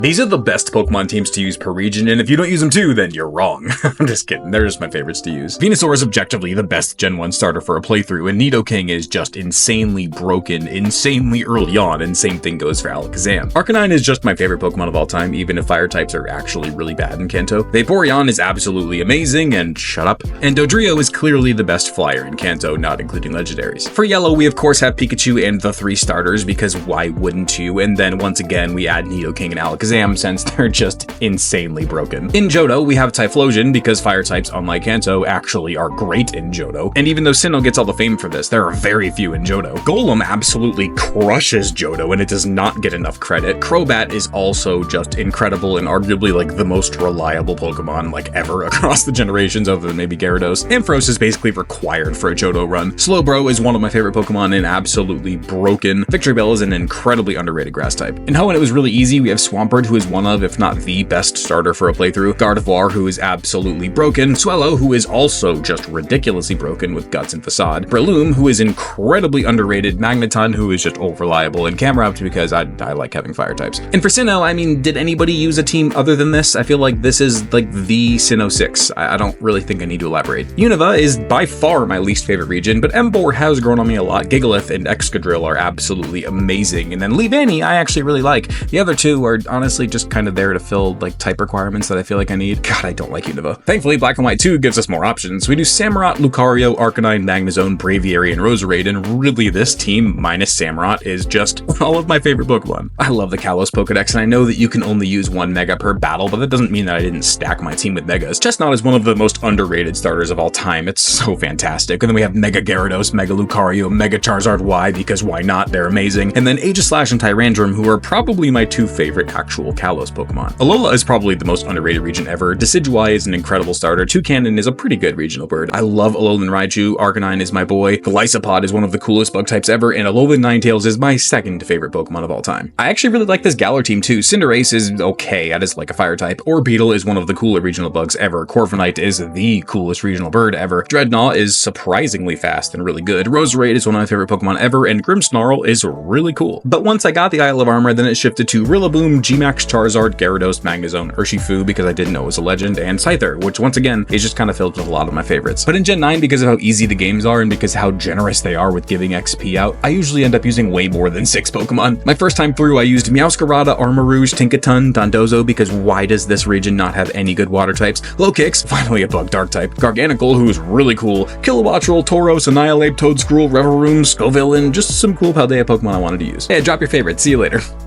These are the best Pokemon teams to use per region, and if you don't use them too, then you're wrong. I'm just kidding, they're just my favorites to use. Venusaur is objectively the best Gen 1 starter for a playthrough, and Nidoking is just insanely broken, insanely early on, and same thing goes for Alakazam. Arcanine is just my favorite Pokemon of all time, even if fire types are actually really bad in Kanto. Vaporeon is absolutely amazing, and shut up. And Dodrio is clearly the best flyer in Kanto, not including legendaries. For Yellow, we of course have Pikachu and the 3 starters, because why wouldn't you? And then once again, we add Nidoking and Alakazam, since they're just insanely broken. In Johto, we have Typhlosion, because fire types, unlike Kanto, actually are great in Johto. And even though Sinnoh gets all the fame for this, there are very few in Johto. Golem absolutely crushes Johto, and it does not get enough credit. Crobat is also just incredible and arguably like the most reliable Pokemon like ever across the generations, other than maybe Gyarados. Ampharos is basically required for a Johto run. Slowbro is one of my favorite Pokemon and absolutely broken. Victreebel is an incredibly underrated grass type. In Hoenn, it was really easy. We have Swampert, who is one of, if not the best starter for a playthrough. Gardevoir, who is absolutely broken. Swellow, who is also just ridiculously broken with Guts and Facade. Breloom, who is incredibly underrated. Magneton, who is just over-reliable. And Camerupt, because I like having fire types. And for Sinnoh, I mean, did anybody use a team other than this? I feel like this is like the Sinnoh 6. I don't really think I need to elaborate. Unova is by far my least favorite region, but Emboar has grown on me a lot. Gigalith and Excadrill are absolutely amazing. And then Leavanny, I actually really like. The other two are honestly just kind of there to fill like type requirements that I feel like I need. God, I don't like Unova. Thankfully, Black and White 2 gives us more options. We do Samurott, Lucario, Arcanine, Magnezone, Braviary, and Roserade, and really this team, minus Samurott, is just all of my favorite Pokemon. I love the Kalos Pokedex, and I know that you can only use 1 Mega per battle, but that doesn't mean that I didn't stack my team with Megas. Chestnut is one of the most underrated starters of all time. It's so fantastic. And then we have Mega Gyarados, Mega Lucario, Mega Charizard Y, because why not? They're amazing. And then Aegislash and Tyrandrum, who are probably my 2 favorite actual Kalos Pokemon. Alola is probably the most underrated region ever. Decidueye is an incredible starter. Toucannon is a pretty good regional bird. I love Alolan Raichu. Arcanine is my boy. Golisopod is one of the coolest bug types ever, and Alolan Ninetales is my 2nd favorite Pokemon of all time. I actually really like this Galar team too. Cinderace is okay, that is like a fire type. Orbeetle is one of the cooler regional bugs ever. Corviknight is the coolest regional bird ever. Dreadnought is surprisingly fast and really good. Roserade is one of my favorite Pokemon ever, and Grimmsnarl is really cool. But once I got the Isle of Armor, then it shifted to Rillaboom, Gmax, Charizard, Gyarados, Magnezone, Urshifu, because I didn't know it was a legend, and Scyther, which once again is just kind of filled with a lot of my favorites. But in Gen 9, because of how easy the games are and because how generous they are with giving XP out, I usually end up using way more than 6 Pokemon. My first time through, I used Meowscarada, Armarouge, Tinkaton, Dondozo, because why does this region not have any good water types? Lowkix, finally a bug dark type. Garganacl, who is really cool. Kilowattrel, Tauros, Annihilate, Toedscruel, Revavroom, Scoville, and just some cool Paldea Pokemon I wanted to use. Hey, drop your favorites. See you later.